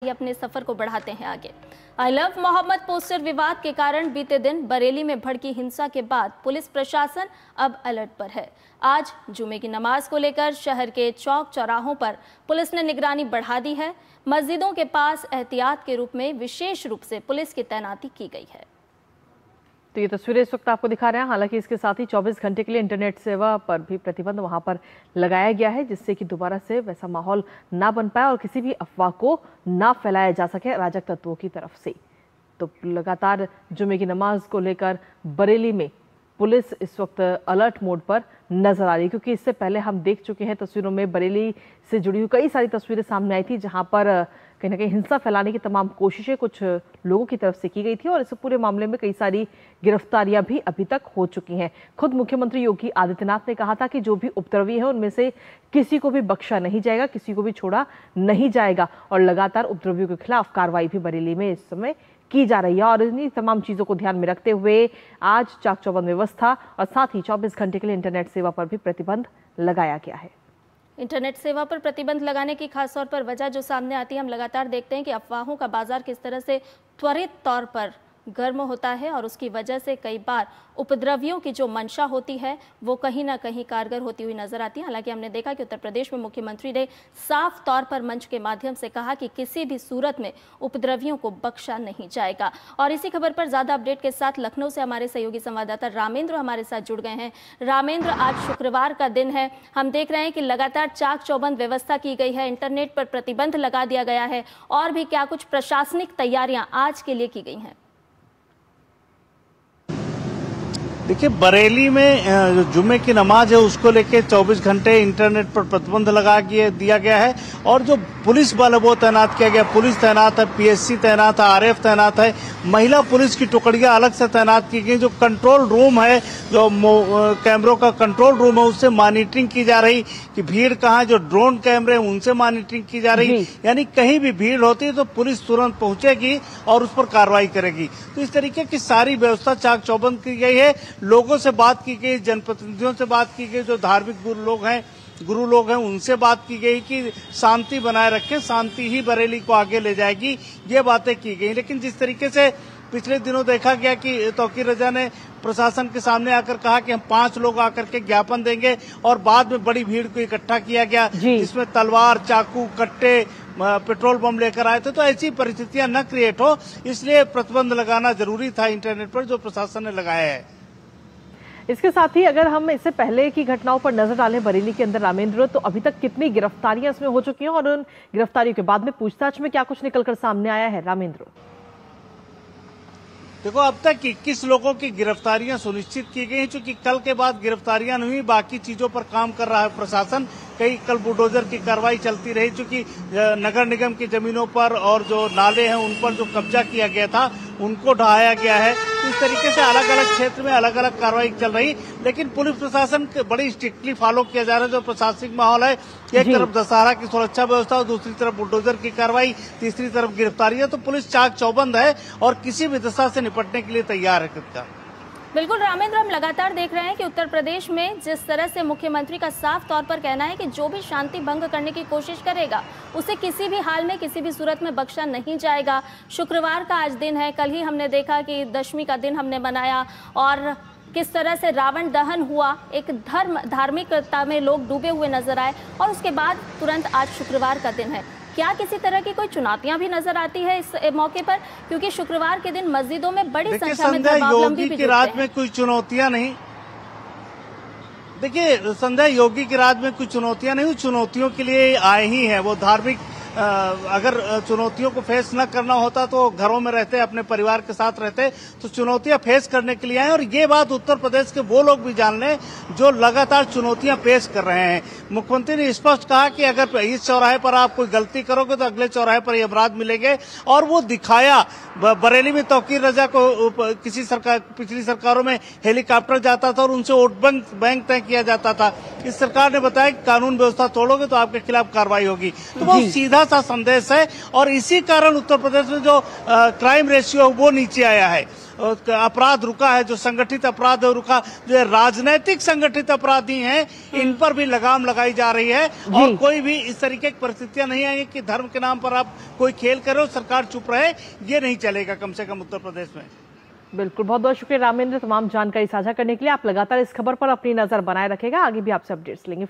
अपने सफर को बढ़ाते हैं आगे। आई लव मोहम्मद पोस्टर विवाद के कारण बीते दिन बरेली में भड़की हिंसा के बाद पुलिस प्रशासन अब अलर्ट पर है। आज जुमे की नमाज को लेकर शहर के चौक चौराहों पर पुलिस ने निगरानी बढ़ा दी है। मस्जिदों के पास एहतियात के रूप में विशेष रूप से पुलिस की तैनाती की गई है। तो ये तस्वीरें इस वक्त आपको दिखा रहे हैं। हालांकि इसके साथ ही 24 घंटे के लिए इंटरनेट सेवा पर भी प्रतिबंध वहां पर लगाया गया है, जिससे कि दोबारा से वैसा माहौल ना बन पाए और किसी भी अफवाह को ना फैलाया जा सके अराजक तत्वों की तरफ से। तो लगातार जुमे की नमाज को लेकर बरेली में पुलिस इस वक्त अलर्ट मोड पर नजर आ रही है, क्योंकि इससे पहले हम देख चुके हैं तस्वीरों में बरेली से जुड़ी हुई कई सारी तस्वीरें सामने आई थी, जहां पर कहीं ना कहीं हिंसा फैलाने की तमाम कोशिशें कुछ लोगों की तरफ से की गई थी और इस पूरे मामले में कई सारी गिरफ्तारियां भी अभी तक हो चुकी हैं। खुद मुख्यमंत्री योगी आदित्यनाथ ने कहा था कि जो भी उपद्रवी है उनमें से किसी को भी बख्शा नहीं जाएगा, किसी को भी छोड़ा नहीं जाएगा और लगातार उपद्रवियों के खिलाफ कार्रवाई भी बरेली में इस समय की जा रही है। और इन्हीं तमाम चीजों को ध्यान में रखते हुए आज चाक चौबंद व्यवस्था और साथ ही 24 घंटे के लिए इंटरनेट सेवा पर भी प्रतिबंध लगाया गया है। इंटरनेट सेवा पर प्रतिबंध लगाने की खास तौर पर वजह जो सामने आती है, हम लगातार देखते हैं कि अफवाहों का बाजार किस तरह से त्वरित तौर पर गर्म होता है और उसकी वजह से कई बार उपद्रवियों की जो मंशा होती है वो कहीं ना कहीं कारगर होती हुई नजर आती है। हालांकि हमने देखा कि उत्तर प्रदेश में मुख्यमंत्री ने साफ तौर पर मंच के माध्यम से कहा कि किसी भी सूरत में उपद्रवियों को बख्शा नहीं जाएगा। और इसी खबर पर ज्यादा अपडेट के साथ लखनऊ से हमारे सहयोगी संवाददाता रामेंद्र हमारे साथ जुड़ गए हैं। रामेंद्र, आज शुक्रवार का दिन है, हम देख रहे हैं कि लगातार चाक चौबंद व्यवस्था की गई है, इंटरनेट पर प्रतिबंध लगा दिया गया है और भी क्या कुछ प्रशासनिक तैयारियां आज के लिए की गई हैं? देखिए, बरेली में जुमे की नमाज है उसको लेके 24 घंटे इंटरनेट पर प्रतिबंध लगा दिया गया है और जो पुलिस बल है वो तैनात किया गया। पुलिस तैनात है, पीएससी तैनात है, आरएफ तैनात है, महिला पुलिस की टुकड़ियां अलग से तैनात की गई। जो कंट्रोल रूम है, जो कैमरों का कंट्रोल रूम है, उससे मॉनिटरिंग की जा रही कि भीड़ कहाँ। जो ड्रोन कैमरे हैं उनसे मॉनिटरिंग की जा रही, यानी कहीं भी भीड़ होती है तो पुलिस तुरंत पहुंचेगी और उस पर कार्रवाई करेगी। तो इस तरीके की सारी व्यवस्था चाक चौबंद की गई है। लोगों से बात की गई, जनप्रतिनिधियों से बात की गई, जो धार्मिक गुरु लोग हैं उनसे बात की गई कि शांति बनाए रखें, शांति ही बरेली को आगे ले जाएगी, ये बातें की गई। लेकिन जिस तरीके से पिछले दिनों देखा गया कि तौकीर रजा ने प्रशासन के सामने आकर कहा कि हम 5 लोग आकर के ज्ञापन देंगे और बाद में बड़ी भीड़ को इकट्ठा किया गया, जिसमें तलवार, चाकू, कट्टे, पेट्रोल बम लेकर आए थे। तो ऐसी परिस्थितियां न क्रिएट हो, इसलिए प्रतिबंध लगाना जरूरी था इंटरनेट पर, जो प्रशासन ने लगाया है। इसके साथ ही अगर हम इससे पहले की घटनाओं पर नजर डालें बरेली के अंदर रामेंद्र, तो अभी तक कितनी गिरफ्तारियां इसमें हो चुकी हैं और उन गिरफ्तारियों के बाद में पूछताछ में क्या कुछ निकलकर सामने आया है? रामेंद्र, देखो, अब तक 21 लोगों की गिरफ्तारियां सुनिश्चित की गई हैं। चूंकि कल के बाद गिरफ्तारियां नहीं हुई, बाकी चीजों पर काम कर रहा है प्रशासन। कल बुलडोजर की कार्रवाई चलती रही, चूंकि नगर निगम की जमीनों पर और जो नाले हैं उन पर जो कब्जा किया गया था उनको ढहाया गया है। इस तरीके से अलग अलग क्षेत्र में अलग अलग कार्रवाई चल रही, लेकिन पुलिस प्रशासन बड़ी स्ट्रिक्टली फॉलो किया जा रहा है। जो प्रशासनिक माहौल है, एक तरफ दशहरा की सुरक्षा व्यवस्था और दूसरी तरफ बुलडोजर की कार्रवाई, तीसरी तरफ गिरफ्तारियां। तो पुलिस चाक चौबंद है और किसी भी दशा से निपटने के लिए तैयार है। कितना बिल्कुल रामेंद्र, हम लगातार देख रहे हैं कि उत्तर प्रदेश में जिस तरह से मुख्यमंत्री का साफ तौर पर कहना है कि जो भी शांति भंग करने की कोशिश करेगा उसे किसी भी हाल में, किसी भी सूरत में बख्शा नहीं जाएगा। शुक्रवार का आज दिन है, कल ही हमने देखा कि दशमी का दिन हमने मनाया और किस तरह से रावण दहन हुआ, एक धार्मिकता में लोग डूबे हुए नजर आए और उसके बाद तुरंत आज शुक्रवार का दिन है। क्या किसी तरह की कोई चुनौतियां भी नजर आती है इस मौके पर, क्योंकि शुक्रवार के दिन मस्जिदों में बड़ी संख्या में धर्मावलंबी भी की रात में कोई चुनौतियां नहीं। देखिए संध्या, योगी की रात में कोई चुनौतियां नहीं, चुनौतियों के लिए आए ही हैं। वो धार्मिक अगर चुनौतियों को फेस न करना होता तो घरों में रहते, अपने परिवार के साथ रहते। तो चुनौतियां फेस करने के लिए आए और ये बात उत्तर प्रदेश के वो लोग भी जान लें जो लगातार चुनौतियां पेश कर रहे हैं। मुख्यमंत्री ने स्पष्ट कहा कि अगर इस चौराहे पर आप कोई गलती करोगे तो अगले चौराहे पर ये अपराध मिलेंगे। और वो दिखाया, बरेली में तौकीर रजा को पिछली सरकारों में हेलीकॉप्टर जाता था और उनसे वोट बैंक तय किया जाता था। इस सरकार ने बताया कि कानून व्यवस्था तोड़ोगे तो आपके खिलाफ कार्रवाई होगी। तो बहुत सीधा सीधा सा संदेश है और इसी कारण उत्तर प्रदेश में जो क्राइम रेशियो वो नीचे आया है, अपराध रुका है, जो संगठित अपराध रुका, जो राजनीतिक संगठित अपराधी हैं इन पर भी लगाम लगाई जा रही है और कोई भी इस तरीके की परिस्थितियां नहीं आएंगी कि धर्म के नाम पर आप कोई खेल करो, सरकार चुप रहे, ये नहीं चलेगा कम से कम उत्तर प्रदेश में। बिल्कुल, बहुत बहुत शुक्रिया रामेंद्र तमाम जानकारी साझा करने के लिए। आप लगातार इस खबर पर अपनी नजर बनाए रखेगा, आगे भी आपसे अपडेट्स लेंगे।